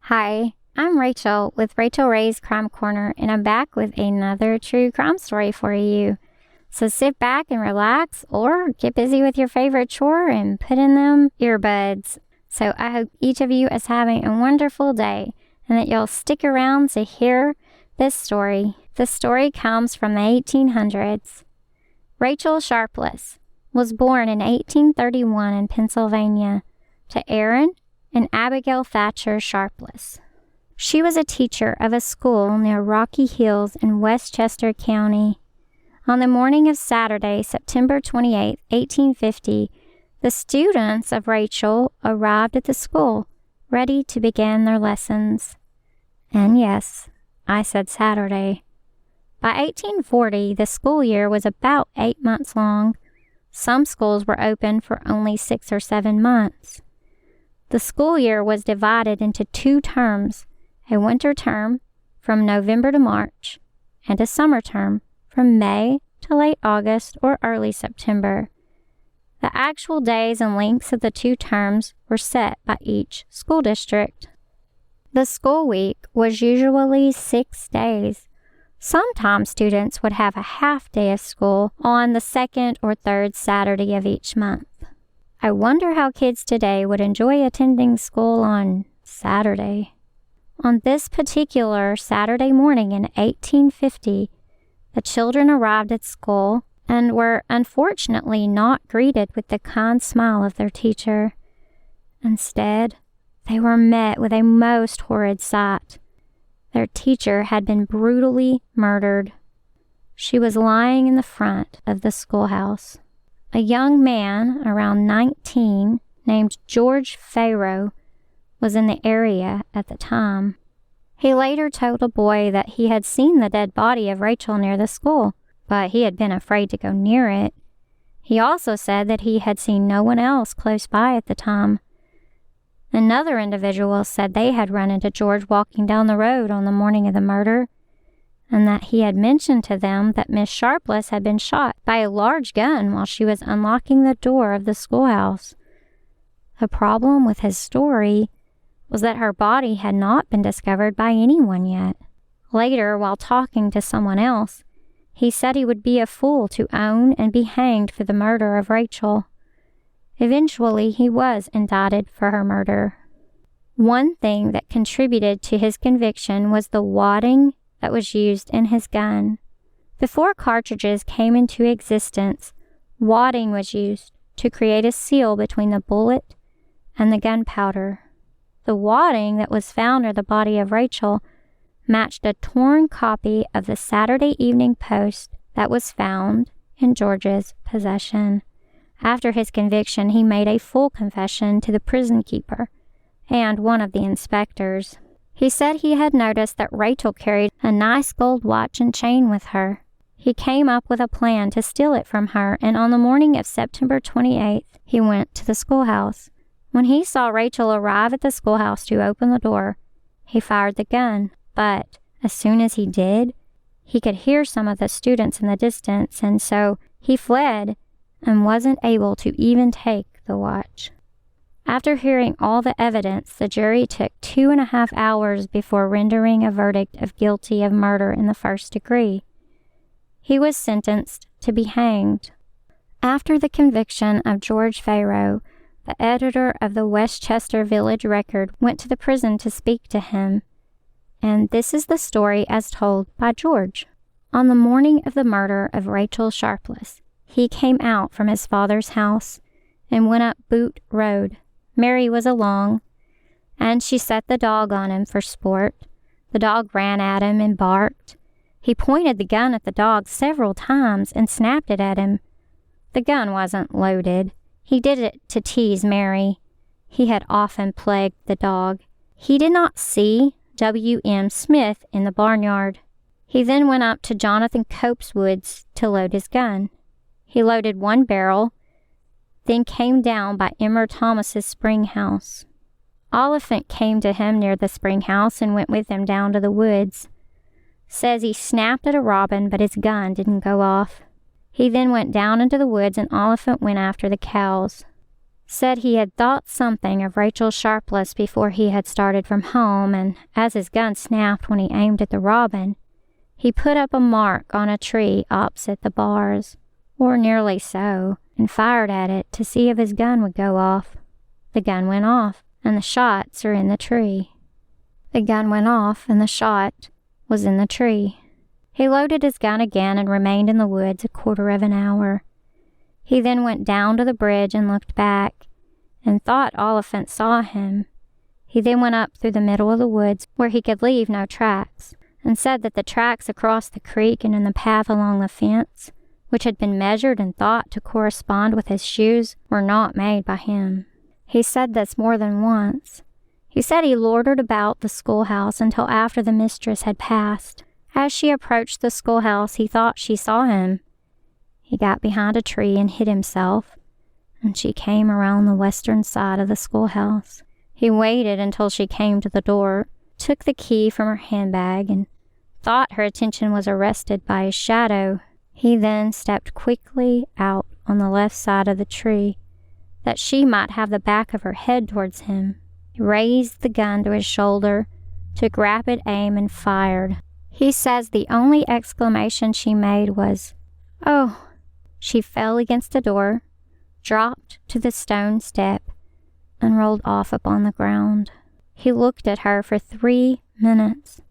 Hi, I'm Rachel with Rachel Ray's Crime Corner, and I'm back with another true crime story for you. So sit back and relax, or get busy with your favorite chore and put in them earbuds. So I hope each of you is having a wonderful day, and that you'll stick around to hear this story. This story comes from the 1800s. Rachel Sharpless was born in 1831 in Pennsylvania to Aaron and Abigail Thatcher Sharpless. She was a teacher of a school near Rocky Hills in Westchester County. On the morning of Saturday, September 28, 1850, the students of Rachel arrived at the school, ready to begin their lessons. And yes, I said Saturday. By 1840, the school year was about 8 months long. Some schools were open for only 6 or 7 months. The school year was divided into 2 terms, a winter term from November to March, and a summer term from May to late August or early September. The actual days and lengths of the 2 terms were set by each school district. The school week was usually 6 days. Sometimes students would have a half day of school on the 2nd or 3rd Saturday of each month. I wonder how kids today would enjoy attending school on Saturday. On this particular Saturday morning in 1850, the children arrived at school and were unfortunately not greeted with the kind smile of their teacher. Instead, they were met with a most horrid sight. Their teacher had been brutally murdered. She was lying in the front of the schoolhouse. A young man, around 19, named George Farrow, was in the area at the time. He later told a boy that he had seen the dead body of Rachel near the school, but he had been afraid to go near it. He also said that he had seen no one else close by at the time. Another individual said they had run into George walking down the road on the morning of the murder, and that he had mentioned to them that Miss Sharpless had been shot by a large gun while she was unlocking the door of the schoolhouse. The problem with his story was that her body had not been discovered by anyone yet. Later, while talking to someone else, he said he would be a fool to own and be hanged for the murder of Rachel. Eventually, he was indicted for her murder. One thing that contributed to his conviction was the wadding that was used in his gun. Before cartridges came into existence, wadding was used to create a seal between the bullet and the gunpowder. The wadding that was found near the body of Rachel matched a torn copy of the Saturday Evening Post that was found in George's possession. After his conviction, he made a full confession to the prison keeper and one of the inspectors. He said he had noticed that Rachel carried a nice gold watch and chain with her. He came up with a plan to steal it from her, and on the morning of September 28th, he went to the schoolhouse. When he saw Rachel arrive at the schoolhouse to open the door, he fired the gun, but as soon as he did, he could hear some of the students in the distance, and so he fled and wasn't able to even take the watch. After hearing all the evidence, the jury took 2.5 hours before rendering a verdict of guilty of murder in the first degree. He was sentenced to be hanged. After the conviction of George Farrow, the editor of the Westchester Village Record went to the prison to speak to him, and this is the story as told by George. On the morning of the murder of Rachel Sharpless, he came out from his father's house and went up Boot Road. Mary was along, and she set the dog on him for sport. The dog ran at him and barked. He pointed the gun at the dog several times and snapped it at him. The gun wasn't loaded. He did it to tease Mary. He had often plagued the dog. He did not see W.M. Smith in the barnyard. He then went up to Jonathan Cope's woods to load his gun. He loaded 1 barrel, then came down by Emmer Thomas's spring house. Oliphant came to him near the spring house and went with him down to the woods. Says he snapped at a robin, but his gun didn't go off. He then went down into the woods, and Oliphant went after the cows. said he had thought something of Rachel Sharpless before he had started from home, and as his gun snapped when he aimed at the robin, he put up a mark on a tree opposite the bars, or nearly so, and fired at it to see if his gun would go off. The gun went off, and the shots are in the tree. The gun went off, and the shot was in the tree. He loaded his gun again and remained in the woods a quarter of an hour. He then went down to the bridge and looked back, and thought Oliphant saw him. He then went up through the middle of the woods where he could leave no tracks, and said that the tracks across the creek and in the path along the fence, which had been measured and thought to correspond with his shoes, were not made by him. He said this more than once. He said he loitered about the schoolhouse until after the mistress had passed. As she approached the schoolhouse, he thought she saw him. He got behind a tree and hid himself, and she came around the western side of the schoolhouse. He waited until she came to the door, took the key from her handbag, and thought her attention was arrested by his shadow. He then stepped quickly out on the left side of the tree, that she might have the back of her head towards him. He raised the gun to his shoulder, took rapid aim, and fired. He says the only exclamation she made was, "Oh!" She fell against the door, dropped to the stone step, and rolled off upon the ground. He looked at her for 3 minutes,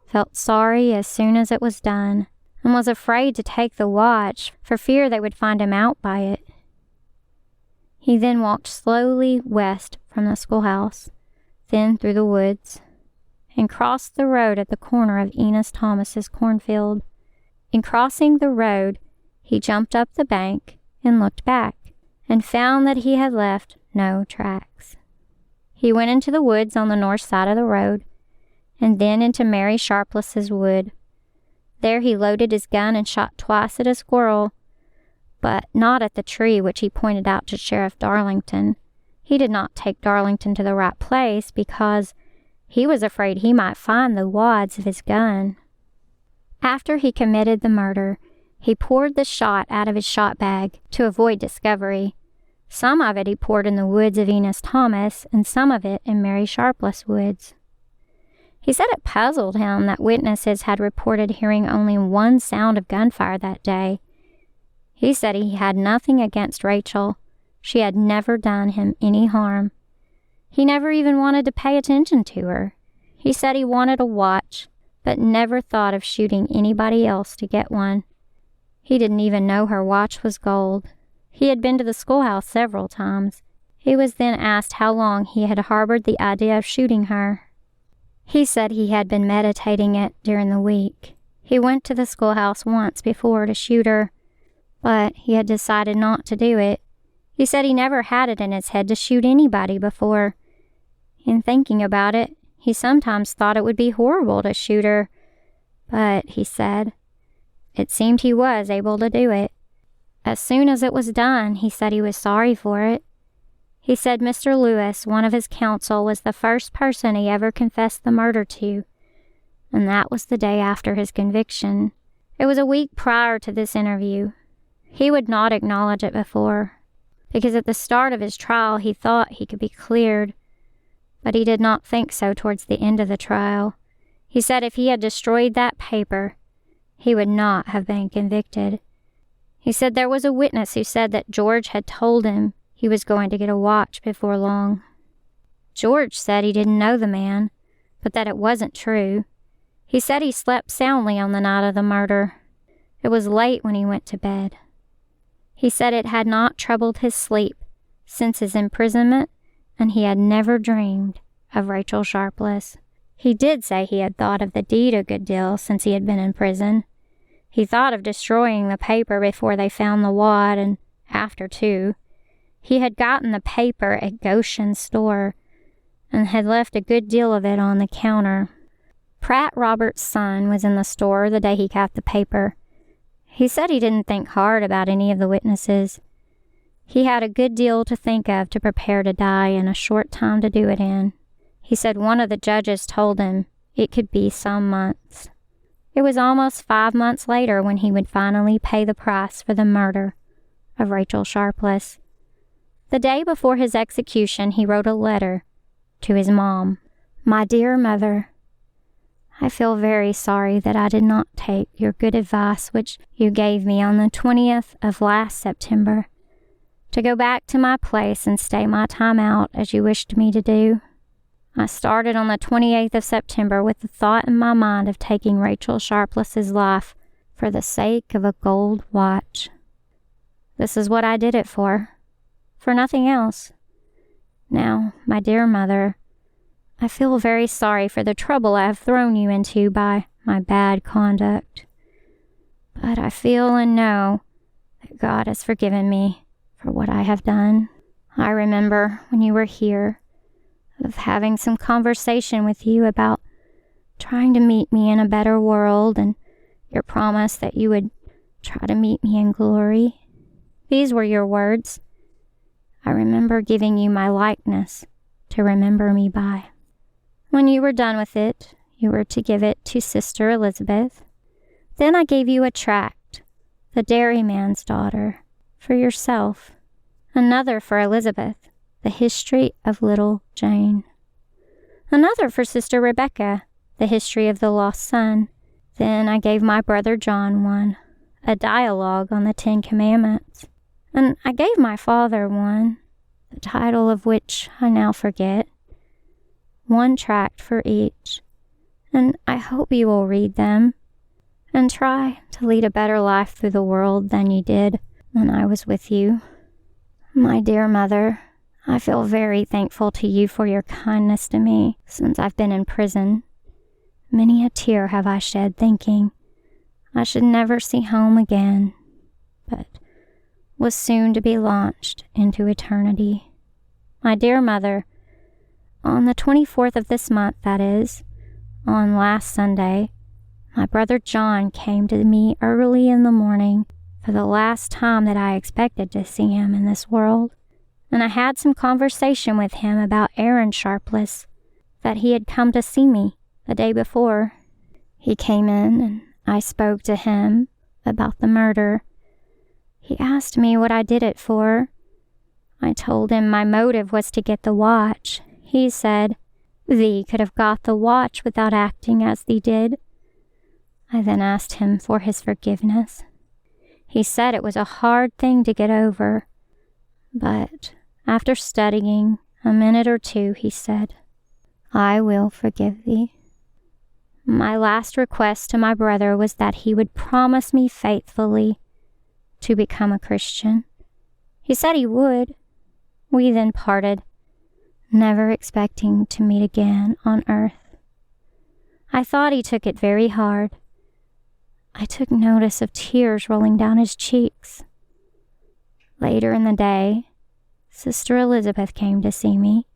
felt sorry as soon as it was done, and was afraid to take the watch for fear they would find him out by it. He then walked slowly west from the schoolhouse, then through the woods, and crossed the road at the corner of Enos Thomas's cornfield. In crossing the road, he jumped up the bank and looked back, and found that he had left no tracks. He went into the woods on the north side of the road, and then into Mary Sharpless's wood. There he loaded his gun and shot twice at a squirrel, but not at the tree which he pointed out to Sheriff Darlington. He did not take Darlington to the right place because he was afraid he might find the wads of his gun. After he committed the murder, he poured the shot out of his shot bag to avoid discovery. Some of it he poured in the woods of Enos Thomas, and some of it in Mary Sharpless woods. He said it puzzled him that witnesses had reported hearing only one sound of gunfire that day. He said he had nothing against Rachel. She had never done him any harm. He never even wanted to pay attention to her. He said he wanted a watch, but never thought of shooting anybody else to get one. He didn't even know her watch was gold. He had been to the schoolhouse several times. He was then asked how long he had harbored the idea of shooting her. He said he had been meditating it during the week. He went to the schoolhouse once before to shoot her, but he had decided not to do it. He said he never had it in his head to shoot anybody before. In thinking about it, he sometimes thought it would be horrible to shoot her, but, he said, it seemed he was able to do it. As soon as it was done, he said he was sorry for it. He said Mr. Lewis, one of his counsel, was the first person he ever confessed the murder to, and that was the day after his conviction. It was a week prior to this interview. He would not acknowledge it before, because at the start of his trial he thought he could be cleared, but he did not think so towards the end of the trial. He said if he had destroyed that paper, he would not have been convicted. He said there was a witness who said that George had told him he was going to get a watch before long. George said he didn't know the man, but that it wasn't true. He said he slept soundly on the night of the murder. It was late when he went to bed. He said it had not troubled his sleep since his imprisonment, and he had never dreamed of Rachel Sharpless. He did say he had thought of the deed a good deal since he had been in prison. He thought of destroying the paper before they found the wad, and after too. He had gotten the paper at Goshen's store and had left a good deal of it on the counter. Pratt Roberts' son was in the store the day he got the paper. He said he didn't think hard about any of the witnesses. He had a good deal to think of to prepare to die and a short time to do it in. He said one of the judges told him it could be some months. It was almost 5 months later when he would finally pay the price for the murder of Rachel Sharpless. The day before his execution, he wrote a letter to his mom. "My dear mother, I feel very sorry that I did not take your good advice which you gave me on the 20th of last September to go back to my place and stay my time out as you wished me to do. I started on the 28th of September with the thought in my mind of taking Rachel Sharpless's life for the sake of a gold watch. This is what I did it for nothing else. Now, my dear mother, I feel very sorry for the trouble I have thrown you into by my bad conduct. But I feel and know that God has forgiven me for what I have done. I remember when you were here of having some conversation with you about trying to meet me in a better world and your promise that you would try to meet me in glory. These were your words. I remember giving you my likeness to remember me by. When you were done with it, you were to give it to Sister Elizabeth. Then I gave you a tract, The Dairyman's Daughter, for yourself. Another for Elizabeth, The History of Little Jane. Another for Sister Rebecca, The History of the Lost Son. Then I gave my brother John one, a dialogue on the 10 Commandments. And I gave my father one, the title of which I now forget. One tract for each, and I hope you will read them and try to lead a better life through the world than you did when I was with you. My dear mother, I feel very thankful to you for your kindness to me since I've been in prison. Many a tear have I shed thinking I should never see home again, but was soon to be launched into eternity. My dear mother, on the 24th of this month, that is, on last Sunday, my brother John came to me early in the morning for the last time that I expected to see him in this world, and I had some conversation with him about Aaron Sharpless, that he had come to see me the day before. He came in, and I spoke to him about the murder. He asked me what I did it for. I told him my motive was to get the watch. He said, "Thee could have got the watch without acting as thee did." I then asked him for his forgiveness. He said it was a hard thing to get over, but after studying a minute or two, he said, "I will forgive thee." My last request to my brother was that he would promise me faithfully to become a Christian. He said he would. We then parted, never expecting to meet again on earth. I thought he took it very hard. I took notice of tears rolling down his cheeks. Later in the day, Sister Elizabeth came to see me.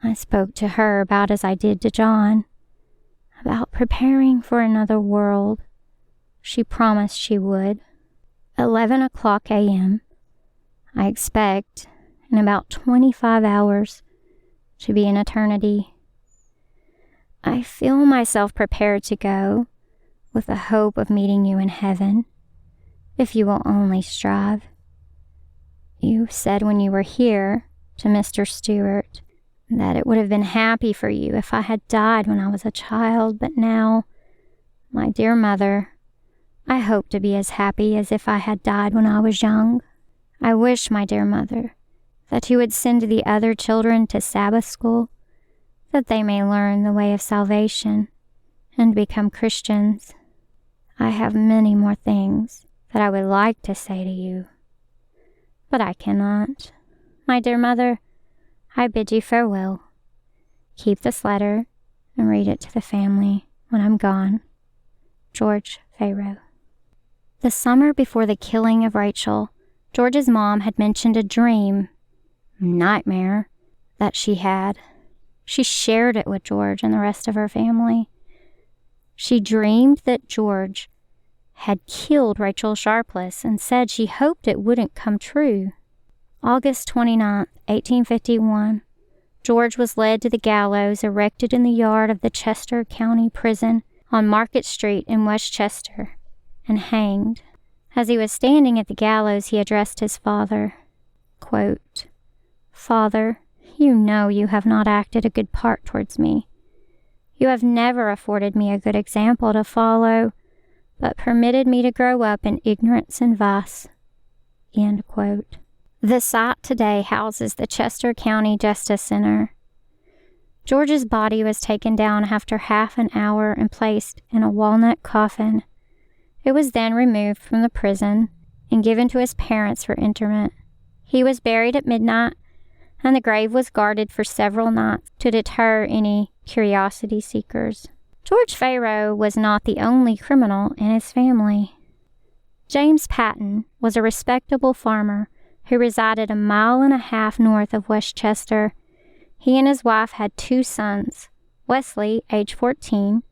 I spoke to her about as I did to John, about preparing for another world. She promised she would. 11 o'clock a.m. I expect in about 25 hours to be in eternity. I feel myself prepared to go with the hope of meeting you in heaven, if you will only strive. You said when you were here to Mr. Stewart that it would have been happy for you if I had died when I was a child, but now, my dear mother, I hope to be as happy as if I had died when I was young. I wish, my dear mother, that you would send the other children to Sabbath school, that they may learn the way of salvation and become Christians. I have many more things that I would like to say to you, but I cannot. My dear mother, I bid you farewell. Keep this letter and read it to the family when I'm gone. George Pharaoh. The summer before the killing of Rachel, George's mom had mentioned a nightmare, that she had. She shared it with George and the rest of her family. She dreamed that George had killed Rachel Sharpless and said she hoped it wouldn't come true. August 29, 1851, George was led to the gallows erected in the yard of the Chester County Prison on Market Street in Westchester and hanged. As he was standing at the gallows, he addressed his father, quote, Father, you know you have not acted a good part towards me. You have never afforded me a good example to follow, but permitted me to grow up in ignorance and vice." End quote. The site today houses the Chester County Justice Center. George's body was taken down after half an hour and placed in a walnut coffin. It was then removed from the prison and given to his parents for interment. He was buried at midnight, and the grave was guarded for several nights to deter any curiosity seekers. George Farrow was not the only criminal in his family. James Patton was a respectable farmer who resided 1.5 miles north of West Chester. He and his wife had 2 sons, Wesley, age 14,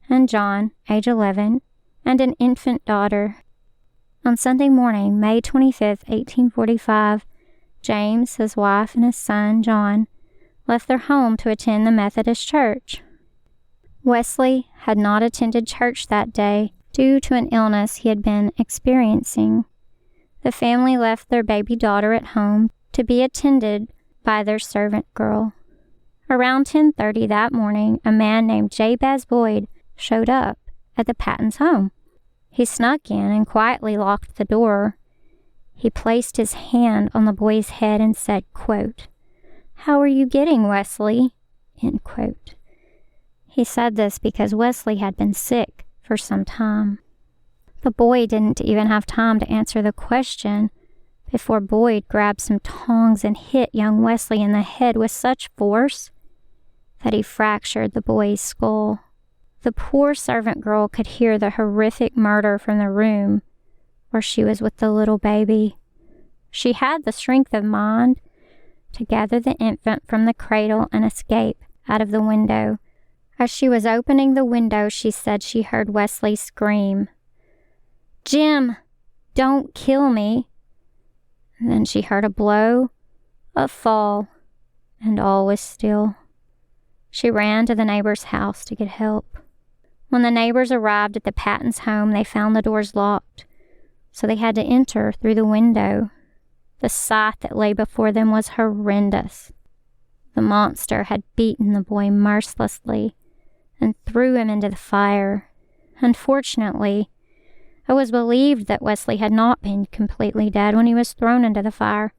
and John, age 11, and an infant daughter. On Sunday morning, May 25, 1845, James, his wife, and his son, John, left their home to attend the Methodist church. Wesley had not attended church that day due to an illness he had been experiencing. The family left their baby daughter at home to be attended by their servant girl. Around 10:30 that morning, a man named Jabez Boyd showed up at the Pattons' home. He snuck in and quietly locked the door. He placed his hand on the boy's head and said, quote, "How are you getting, Wesley?" End quote. He said this because Wesley had been sick for some time. The boy didn't even have time to answer the question before Boyd grabbed some tongs and hit young Wesley in the head with such force that he fractured the boy's skull. The poor servant girl could hear the horrific murder from the room where she was with the little baby. She had the strength of mind to gather the infant from the cradle and escape out of the window. As she was opening the window, she said she heard Wesley scream, "Jim, don't kill me." And then she heard a blow, a fall, and all was still. She ran to the neighbor's house to get help. When the neighbors arrived at the Pattons' home, they found the doors locked, so they had to enter through the window. The sight that lay before them was horrendous. The monster had beaten the boy mercilessly and threw him into the fire. Unfortunately, it was believed that Wesley had not been completely dead when he was thrown into the fire,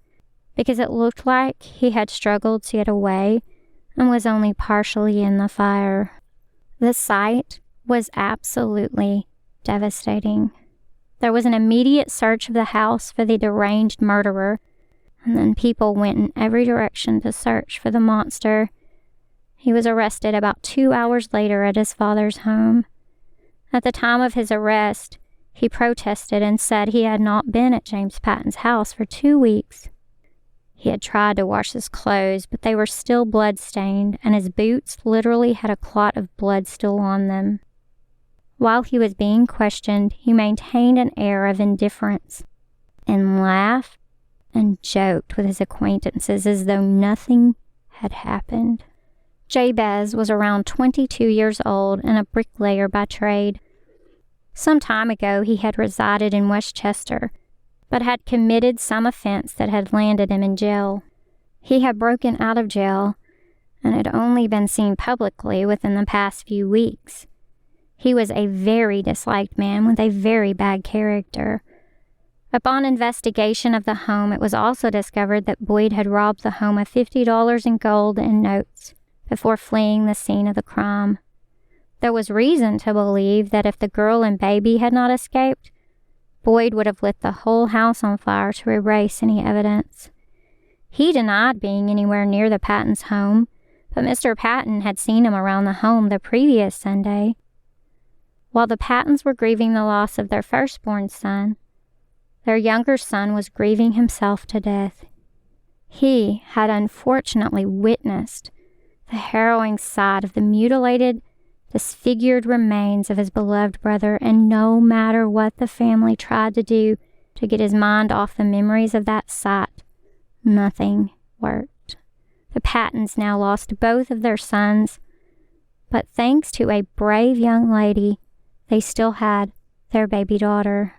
because it looked like he had struggled to get away and was only partially in the fire. The sight was absolutely devastating. There was an immediate search of the house for the deranged murderer, and then people went in every direction to search for the monster. He was arrested about 2 hours later at his father's home. At the time of his arrest, he protested and said he had not been at James Patton's house for 2 weeks. He had tried to wash his clothes, but they were still blood-stained, and his boots literally had a clot of blood still on them. While he was being questioned, he maintained an air of indifference and laughed and joked with his acquaintances as though nothing had happened. Jabez was around 22 years old and a bricklayer by trade. Some time ago, he had resided in West Chester, but had committed some offense that had landed him in jail. He had broken out of jail and had only been seen publicly within the past few weeks. He was a very disliked man with a very bad character. Upon investigation of the home, it was also discovered that Boyd had robbed the home of $50 in gold and notes before fleeing the scene of the crime. There was reason to believe that if the girl and baby had not escaped, Boyd would have lit the whole house on fire to erase any evidence. He denied being anywhere near the Pattons' home, but Mr. Patton had seen him around the home the previous Sunday. While the Pattons were grieving the loss of their firstborn son, their younger son was grieving himself to death. He had unfortunately witnessed the harrowing sight of the mutilated, disfigured remains of his beloved brother, and no matter what the family tried to do to get his mind off the memories of that sight, nothing worked. The Pattons now lost both of their sons, but thanks to a brave young lady, they still had their baby daughter.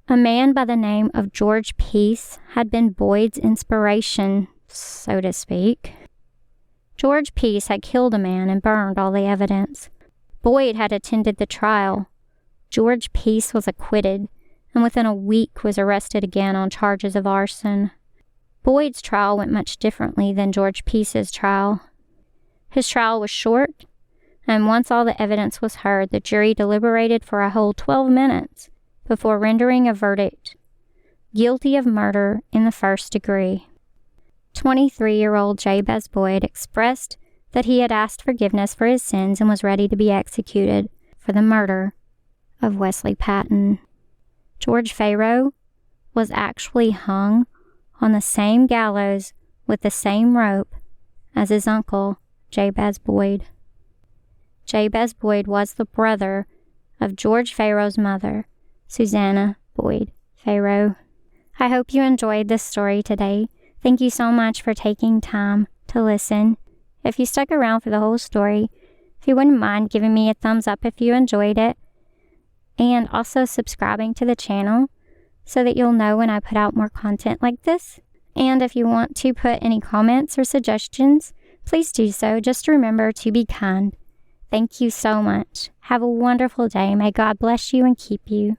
A man by the name of George Peace had been Boyd's inspiration so to speak. George Peace had killed a man and burned all the evidence. Boyd had attended the trial. George Peace was acquitted, and within a week was arrested again on charges of arson. Boyd's trial went much differently than George Peace's trial. His trial was short, and once all the evidence was heard, the jury deliberated for a whole 12 minutes before rendering a verdict: guilty of murder in the first degree. 23-year-old Jabez Boyd expressed that he had asked forgiveness for his sins and was ready to be executed for the murder of Wesley Patton. George Farrow was actually hung on the same gallows with the same rope as his uncle, Jabez Boyd. Jabez Boyd was the brother of George Farrow's mother, Susanna Boyd Farrow. I hope you enjoyed this story today. Thank you so much for taking time to listen. If you stuck around for the whole story, if you wouldn't mind giving me a thumbs up if you enjoyed it, and also subscribing to the channel so that you'll know when I put out more content like this. And if you want to put any comments or suggestions, please do so. Just remember to be kind. Thank you so much. Have a wonderful day. May God bless you and keep you.